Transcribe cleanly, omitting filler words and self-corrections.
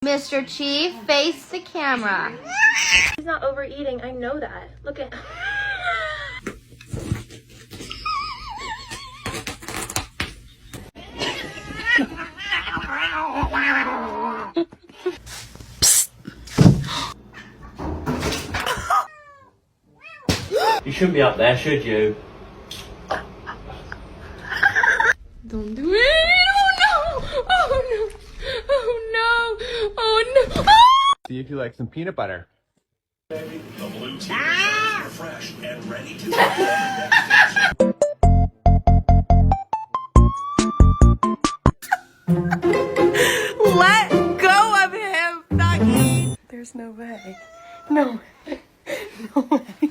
Mr. Chief, face the camera. He's not overeating. I know that. Look at. You shouldn't be up there, should you? Don't do it. Oh no. Oh no. Oh no. Oh no. See if you like some peanut butter. The blue team is fresh and ready to Let go of him, Thuggy. There's no way. No way. No way.